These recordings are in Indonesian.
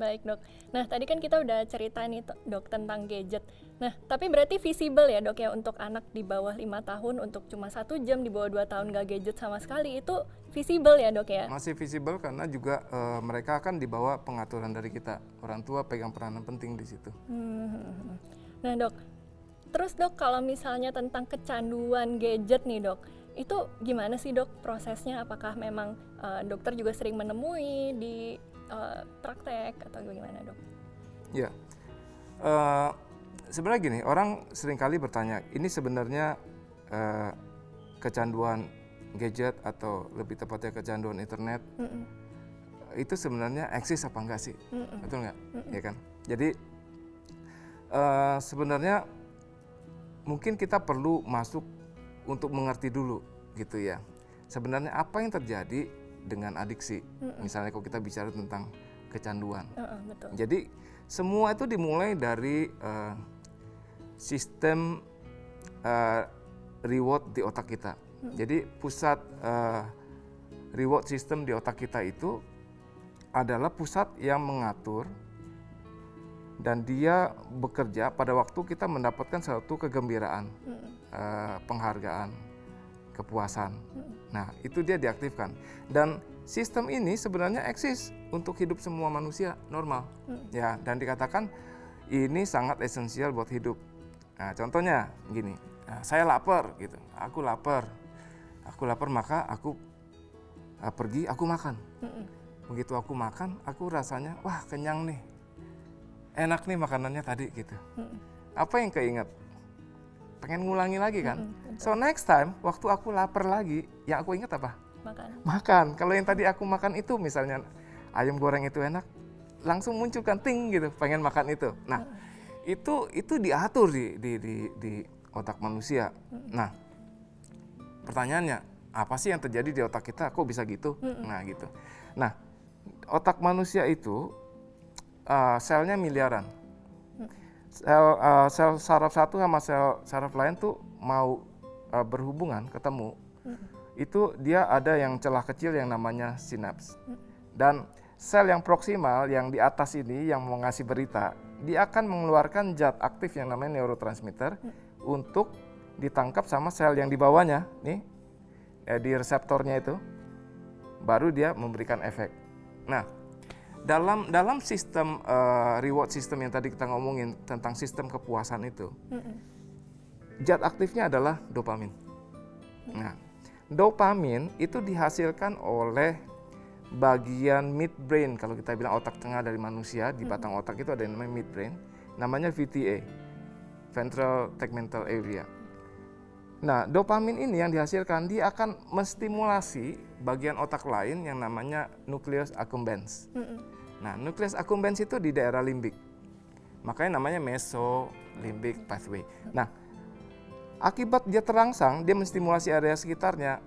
Baik dok. Nah tadi kan kita udah cerita nih dok tentang gadget. Nah tapi berarti visible ya dok ya untuk anak di bawah 5 tahun untuk cuma 1 jam, di bawah 2 tahun gak gadget sama sekali, itu visible ya dok ya? Masih visible karena juga mereka akan dibawa pengaturan dari kita. Orang tua pegang peranan penting di situ. Nah dok, terus dok kalau misalnya tentang kecanduan gadget nih dok, itu gimana sih dok prosesnya? Apakah memang dokter juga sering menemui di praktek atau gimana dok? Ya, sebenarnya gini, orang seringkali bertanya, ini sebenarnya kecanduan gadget atau lebih tepatnya kecanduan internet, itu sebenarnya eksis apa enggak sih? Betul nggak? Ya kan? Jadi sebenarnya mungkin kita perlu masuk untuk mengerti dulu gitu ya. Sebenarnya apa yang terjadi dengan adiksi? Misalnya kalau kita bicara tentang kecanduan. Betul. Jadi semua itu dimulai dari sistem reward di otak kita. Jadi pusat reward system di otak kita itu adalah pusat yang mengatur dan dia bekerja pada waktu kita mendapatkan suatu kegembiraan, penghargaan, kepuasan. Nah, itu dia diaktifkan. Dan sistem ini sebenarnya eksis untuk hidup semua manusia normal. Ya, dan dikatakan ini sangat esensial buat hidup. Nah, contohnya gini, saya lapar gitu. Aku lapar maka aku pergi, aku makan. Begitu aku makan, aku rasanya wah kenyang nih. Enak nih makanannya tadi gitu. Apa yang keinget? Pengen ngulangi lagi kan? So next time waktu aku lapar lagi, yang aku ingat apa? Makan. Kalau yang tadi aku makan itu misalnya ayam goreng itu enak, langsung muncul kan ting gitu, pengen makan itu. Nah, itu diatur di otak manusia. Nah, pertanyaannya, apa sih yang terjadi di otak kita? Kok bisa gitu? Nah, gitu. Nah, otak manusia itu selnya miliaran. Sel saraf satu sama sel saraf lain tuh mau berhubungan, ketemu. Itu dia ada yang celah kecil yang namanya sinaps. Dan sel yang proksimal yang di atas ini yang mau ngasih berita, dia akan mengeluarkan zat aktif yang namanya neurotransmitter untuk ditangkap sama sel yang di bawahnya nih, di reseptornya itu, baru dia memberikan efek. Nah, dalam sistem reward system yang tadi kita ngomongin tentang sistem kepuasan itu, zat aktifnya adalah dopamin. Nah, dopamin itu dihasilkan oleh bagian midbrain, kalau kita bilang otak tengah dari manusia, di batang otak itu ada yang namanya midbrain, namanya VTA, ventral tegmental area. Nah, dopamin ini yang dihasilkan, dia akan menstimulasi bagian otak lain yang namanya nucleus accumbens. Nah, nucleus accumbens itu di daerah limbik. Makanya namanya mesolimbic pathway. Nah, akibat dia terangsang, dia menstimulasi area sekitarnya.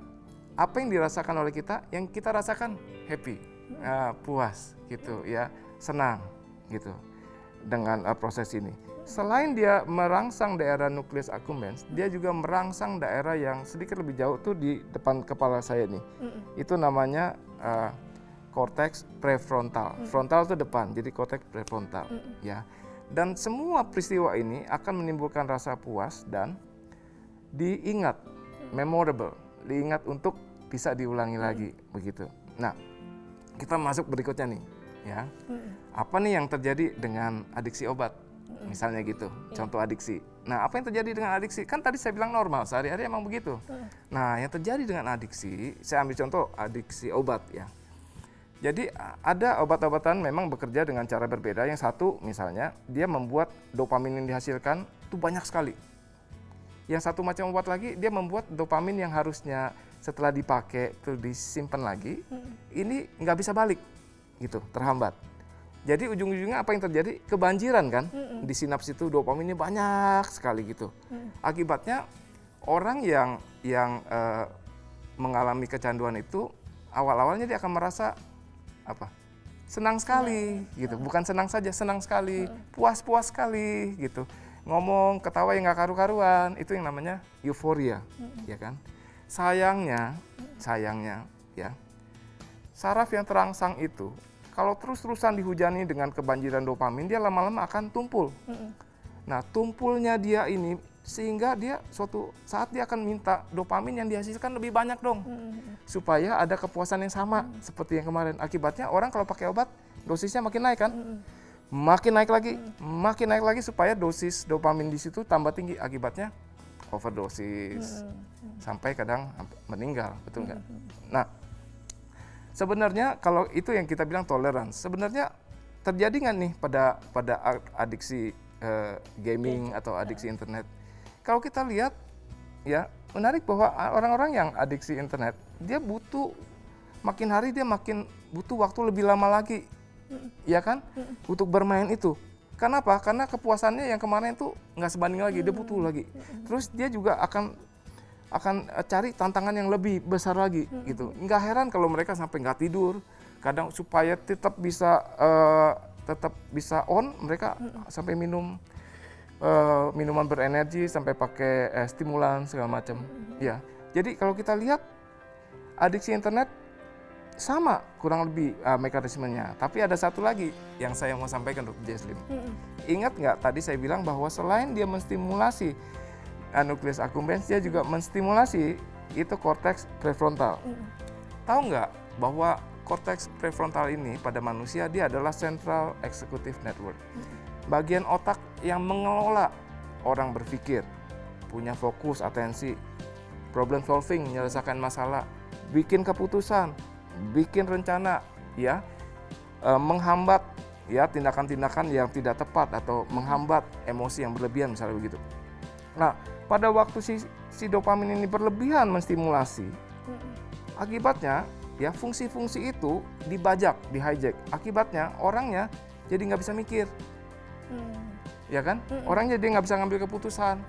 Apa yang dirasakan oleh kita? Yang kita rasakan happy, puas gitu ya, senang gitu dengan proses ini. Selain dia merangsang daerah nucleus accumbens, dia juga merangsang daerah yang sedikit lebih jauh tuh di depan kepala saya nih. Itu namanya cortex prefrontal. Frontal itu depan, jadi cortex prefrontal ya. Dan semua peristiwa ini akan menimbulkan rasa puas dan diingat, memorable, diingat untuk bisa diulangi lagi begitu. Nah, kita masuk berikutnya nih ya. Apa nih yang terjadi dengan adiksi obat? Misalnya gitu, contoh adiksi. Nah, apa yang terjadi dengan adiksi? Kan tadi saya bilang normal, sehari-hari emang begitu. Nah, yang terjadi dengan adiksi, saya ambil contoh adiksi obat ya. Jadi ada obat-obatan memang bekerja dengan cara berbeda. Yang satu misalnya, dia membuat dopamin yang dihasilkan itu banyak sekali. Yang satu macam obat lagi, dia membuat dopamin yang harusnya setelah dipakai itu disimpan lagi, ini nggak bisa balik, gitu, terhambat. Jadi ujung-ujungnya apa yang terjadi? Kebanjiran kan, di sinaps itu dopaminnya banyak sekali gitu. Akibatnya orang yang mengalami kecanduan itu awal-awalnya dia akan merasa apa? Senang sekali gitu, bukan senang saja, senang sekali, puas-puas sekali gitu. Ngomong, ketawa yang nggak karu-karuan, itu yang namanya euforia, ya kan? Sayangnya ya, saraf yang terangsang itu Kalau terus-terusan dihujani dengan kebanjiran dopamin, dia lama-lama akan tumpul. Nah, tumpulnya dia ini sehingga dia suatu saat dia akan minta dopamin yang dihasilkan lebih banyak dong. Supaya ada kepuasan yang sama seperti yang kemarin. Akibatnya orang kalau pakai obat, dosisnya makin naik kan? Makin naik lagi supaya dosis dopamin di situ tambah tinggi. Akibatnya overdosis sampai kadang meninggal, betul nggak? Nah, sebenarnya kalau itu yang kita bilang tolerance, sebenarnya terjadi nggak nih pada adiksi gaming atau adiksi internet? Kalau kita lihat, ya menarik bahwa orang-orang yang adiksi internet, dia butuh makin hari dia makin butuh waktu lebih lama lagi, ya kan? Untuk bermain itu. Kenapa? Karena kepuasannya yang kemarin itu nggak sebanding lagi, dia butuh lagi. Terus dia juga akan cari tantangan yang lebih besar lagi gitu. Nggak heran kalau mereka sampai nggak tidur. Kadang supaya tetap bisa on, mereka sampai minum minuman berenergi, sampai pakai stimulan segala macam. Ya, jadi kalau kita lihat adiksi internet sama kurang lebih mekanismenya. Tapi ada satu lagi yang saya mau sampaikan, Dr. Jesslyn. Ingat nggak tadi saya bilang bahwa selain dia menstimulasi nukleus accumbens, dia juga menstimulasi itu korteks prefrontal. Tahu nggak bahwa korteks prefrontal ini pada manusia dia adalah central executive network. Bagian otak yang mengelola orang berpikir, punya fokus, atensi, problem solving, menyelesaikan masalah, bikin keputusan, bikin rencana, ya, menghambat ya tindakan-tindakan yang tidak tepat atau menghambat emosi yang berlebihan misalnya begitu. Nah, pada waktu si dopamin ini berlebihan menstimulasi, akibatnya ya fungsi-fungsi itu dibajak, di-hijack. Akibatnya orangnya jadi nggak bisa mikir, ya kan? Orangnya dia nggak bisa ngambil keputusan.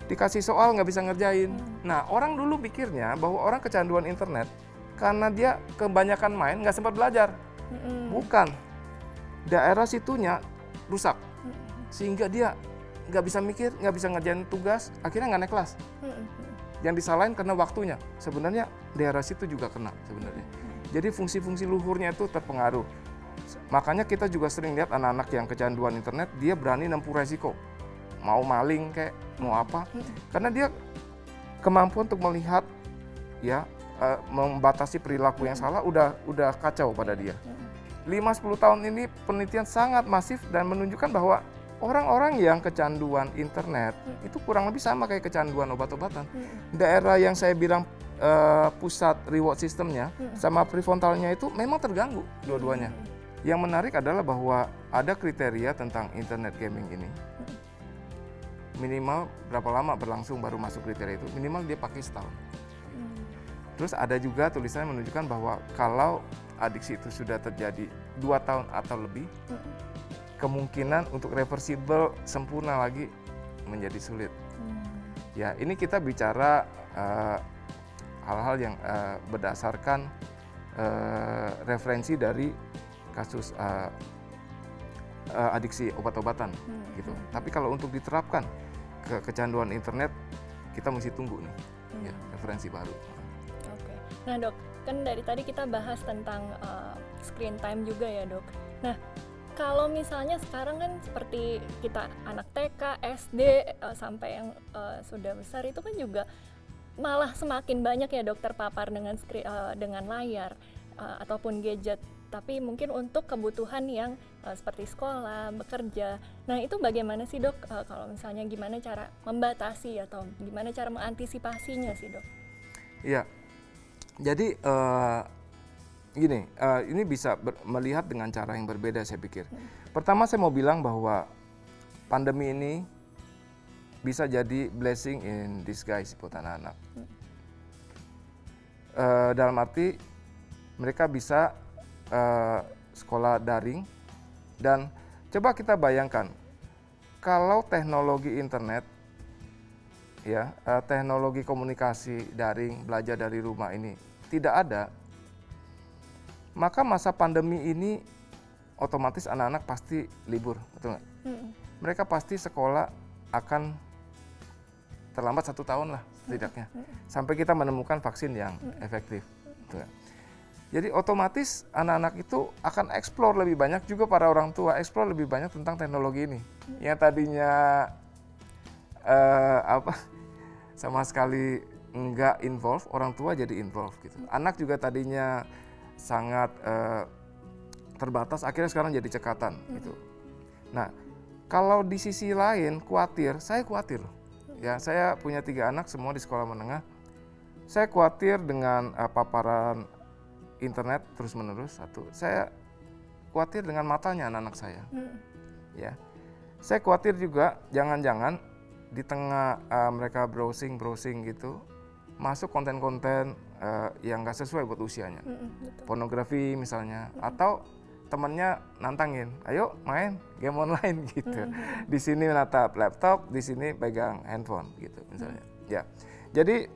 Dikasih soal nggak bisa ngerjain. Nah, orang dulu pikirnya bahwa orang kecanduan internet karena dia kebanyakan main nggak sempat belajar. Bukan, daerah situnya rusak sehingga dia nggak bisa mikir, nggak bisa ngerjain tugas, akhirnya nggak naik kelas. Yang disalahin karena waktunya. Sebenarnya daerah situ juga kena sebenarnya. Jadi fungsi-fungsi luhurnya itu terpengaruh. Makanya kita juga sering lihat anak-anak yang kecanduan internet, dia berani nempuh resiko. Mau maling kayak, mau apa. Karena dia kemampuan untuk melihat, ya, membatasi perilaku yang salah udah kacau pada dia. 5-10 tahun ini penelitian sangat masif dan menunjukkan bahwa orang-orang yang kecanduan internet itu kurang lebih sama kayak kecanduan obat-obatan. Daerah yang saya bilang pusat reward systemnya sama prefrontalnya itu memang terganggu dua-duanya. Yang menarik adalah bahwa ada kriteria tentang internet gaming ini. Minimal berapa lama berlangsung baru masuk kriteria itu, minimal dia pakai setahun. Terus ada juga tulisannya menunjukkan bahwa kalau adiksi itu sudah terjadi 2 tahun atau lebih, kemungkinan untuk reversible sempurna lagi menjadi sulit. Ya, ini kita bicara hal-hal yang berdasarkan referensi dari kasus adiksi obat-obatan gitu. Tapi kalau untuk diterapkan ke kecanduan internet, kita mesti tunggu nih, ya, referensi baru. Oke. Nah, Dok, kan dari tadi kita bahas tentang screen time juga ya, Dok. Nah, kalau misalnya sekarang kan seperti kita anak TK, SD, sampai yang sudah besar itu kan juga malah semakin banyak ya dokter terpapar dengan layar ataupun gadget. Tapi mungkin untuk kebutuhan yang seperti sekolah, bekerja. Nah, itu bagaimana sih, Dok? Kalau misalnya gimana cara membatasi atau gimana cara mengantisipasinya sih, Dok? Iya. Jadi gini, ini bisa melihat dengan cara yang berbeda saya pikir. Pertama saya mau bilang bahwa pandemi ini bisa jadi blessing in disguise buat anak-anak. Dalam arti mereka bisa sekolah daring, dan coba kita bayangkan kalau teknologi internet, ya, teknologi komunikasi daring, belajar dari rumah ini tidak ada, maka masa pandemi ini otomatis anak-anak pasti libur, betul nggak? Mereka pasti sekolah akan terlambat 1 tahun lah setidaknya, sampai kita menemukan vaksin yang efektif. Betul nggak? Jadi otomatis anak-anak itu akan explore lebih banyak, juga para orang tua explore lebih banyak tentang teknologi ini. Yang tadinya sama sekali nggak involve, orang tua jadi involve gitu. Anak juga tadinya sangat terbatas, akhirnya sekarang jadi cekatan gitu. Nah, kalau di sisi lain saya khawatir loh. Ya, saya punya 3 anak semua di sekolah menengah. Saya khawatir dengan paparan internet terus-menerus. Satu, saya khawatir dengan matanya anak-anak saya. Ya, saya khawatir juga jangan-jangan di tengah mereka browsing gitu, masuk konten-konten yang nggak sesuai buat usianya. Pornografi misalnya, atau temennya nantangin, ayo main game online gitu. Di sini menatap laptop, di sini pegang handphone gitu misalnya. Ya, jadi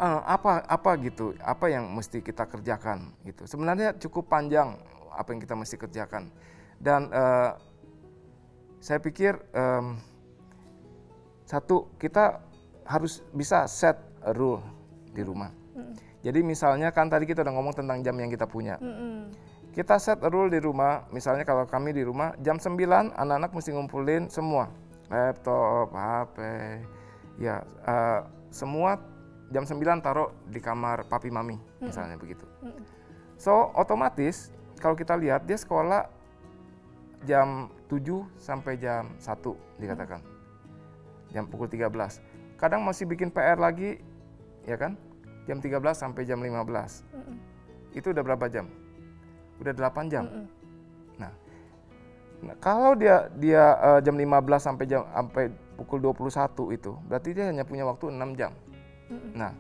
apa gitu, apa yang mesti kita kerjakan gitu. Sebenarnya cukup panjang apa yang kita mesti kerjakan, dan saya pikir satu, kita harus bisa set a rule di rumah. Jadi misalnya kan tadi kita udah ngomong tentang jam yang kita punya. Kita set a rule di rumah, misalnya kalau kami di rumah jam 9 anak-anak mesti ngumpulin semua, laptop, HP, ya semua jam 9 taruh di kamar papi mami, misalnya begitu. So otomatis kalau kita lihat dia sekolah jam 7 sampai jam 1 dikatakan, jam pukul 13. Kadang masih bikin PR lagi, ya kan, jam 13 sampai jam 15. Itu udah berapa jam? Udah 8 jam. Nah, kalau dia jam 15 sampai pukul 21 itu, berarti dia hanya punya waktu 6 jam. Nah,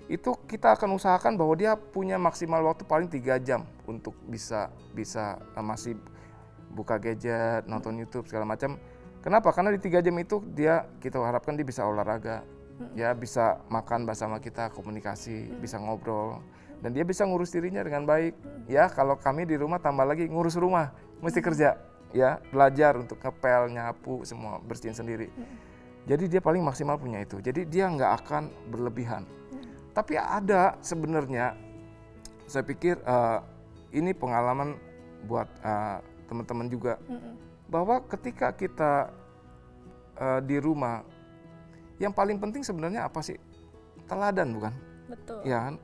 itu kita akan usahakan bahwa dia punya maksimal waktu paling 3 jam untuk bisa masih buka gadget, nonton YouTube segala macam. Kenapa? Karena di 3 jam itu kita harapkan dia bisa olahraga, ya bisa makan bersama kita, komunikasi, bisa ngobrol, dan dia bisa ngurus dirinya dengan baik. Ya, kalau kami di rumah tambah lagi ngurus rumah, mesti kerja, ya belajar untuk ngepel, nyapu, semua bersihin sendiri. Jadi dia paling maksimal punya itu. Jadi dia nggak akan berlebihan. Tapi ada sebenarnya, saya pikir ini pengalaman buat teman-teman juga, bahwa ketika kita di rumah, yang paling penting sebenarnya apa sih? Teladan, bukan? Betul. Ya kan?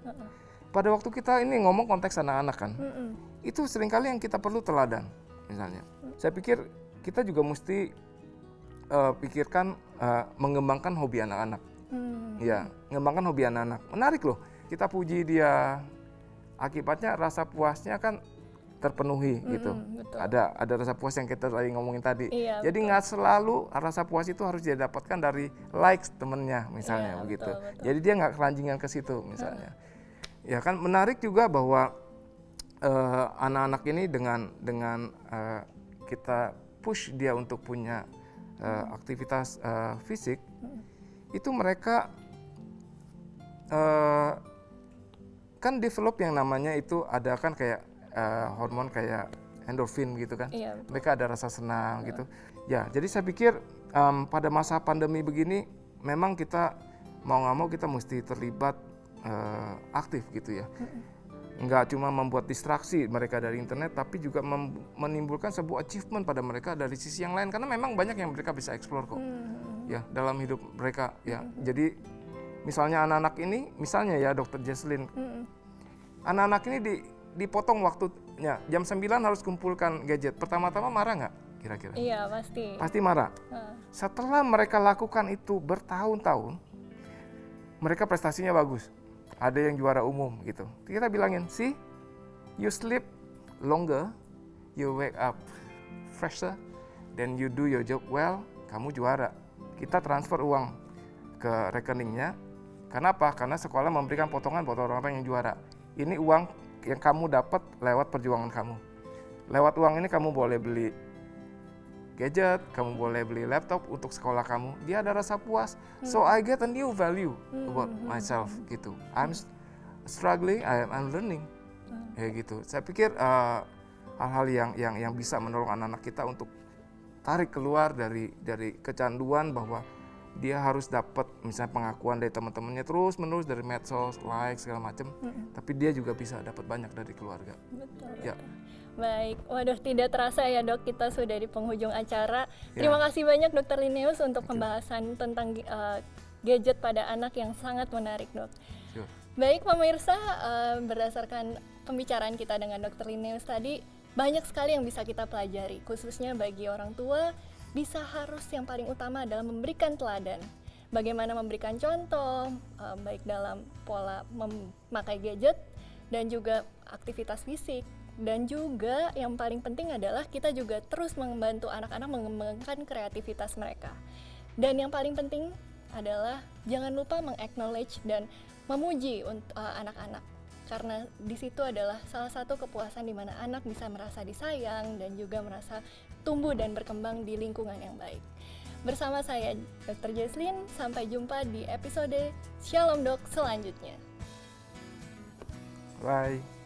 Pada waktu kita ini ngomong konteks anak-anak kan, itu seringkali yang kita perlu teladan, misalnya. Saya pikir kita juga mesti pikirkan mengembangkan hobi anak-anak. Ya, mengembangkan hobi anak-anak. Menarik loh, kita puji dia, akibatnya rasa puasnya kan terpenuhi gitu. Betul. Ada rasa puas yang kita lagi ngomongin tadi. Iya, jadi nggak selalu rasa puas itu harus dia dapatkan dari likes temennya misalnya, begitu. Betul. Jadi dia nggak keranjingan ke situ misalnya. Ya kan, menarik juga bahwa anak-anak ini dengan kita push dia untuk punya aktivitas fisik, itu mereka kan develop yang namanya itu ada kan kayak hormon kayak endorfin gitu kan. Iya, mereka ada rasa senang gitu. Ya, jadi saya pikir pada masa pandemi begini memang kita mau nggak mau kita mesti terlibat aktif gitu ya. Nggak cuma membuat distraksi mereka dari internet, tapi juga menimbulkan sebuah achievement pada mereka dari sisi yang lain, karena memang banyak yang mereka bisa explore kok ya dalam hidup mereka ya. Jadi misalnya anak-anak ini, misalnya ya Dr. Jesslyn, anak-anak ini dipotong waktunya, jam 9 harus kumpulkan gadget. Pertama-tama marah nggak kira-kira? Iya, pasti. Pasti marah. Setelah mereka lakukan itu bertahun-tahun, mereka prestasinya bagus. Ada yang juara umum gitu. Kita bilangin, see, you sleep longer, you wake up fresher, then you do your job well, kamu juara. Kita transfer uang ke rekeningnya. Kenapa? Karena sekolah memberikan potongan buat orang-orang yang juara. Ini uang yang kamu dapat lewat perjuangan kamu. Lewat uang ini kamu boleh beli gadget, kamu boleh beli laptop untuk sekolah kamu. Dia ada rasa puas. So I get a new value about myself gitu. I'm struggling, I'm learning. Kayak gitu. Saya pikir hal-hal yang bisa menolong anak-anak kita untuk tarik keluar dari kecanduan, bahwa dia harus dapat misalnya pengakuan dari teman-temannya terus menerus dari medsos, like segala macam. Tapi dia juga bisa dapat banyak dari keluarga. Betul. Ya. Baik, waduh tidak terasa ya dok, kita sudah di penghujung acara. Ya. Terima kasih banyak Dokter Linnaeus untuk pembahasan tentang gadget pada anak yang sangat menarik dok. Sure. Baik pemirsa, berdasarkan pembicaraan kita dengan Dokter Linnaeus tadi, banyak sekali yang bisa kita pelajari, khususnya bagi orang tua. Bisa harus yang paling utama adalah memberikan teladan. Bagaimana memberikan contoh, baik dalam pola memakai gadget dan juga aktivitas fisik. Dan juga yang paling penting adalah kita juga terus membantu anak-anak mengembangkan kreativitas mereka. Dan yang paling penting adalah jangan lupa meng-acknowledge dan memuji anak-anak. Karena di situ adalah salah satu kepuasan di mana anak bisa merasa disayang dan juga merasa tumbuh dan berkembang di lingkungan yang baik. Bersama saya Dr. Jesslyn, sampai jumpa di episode Shalom Dok selanjutnya. Bye.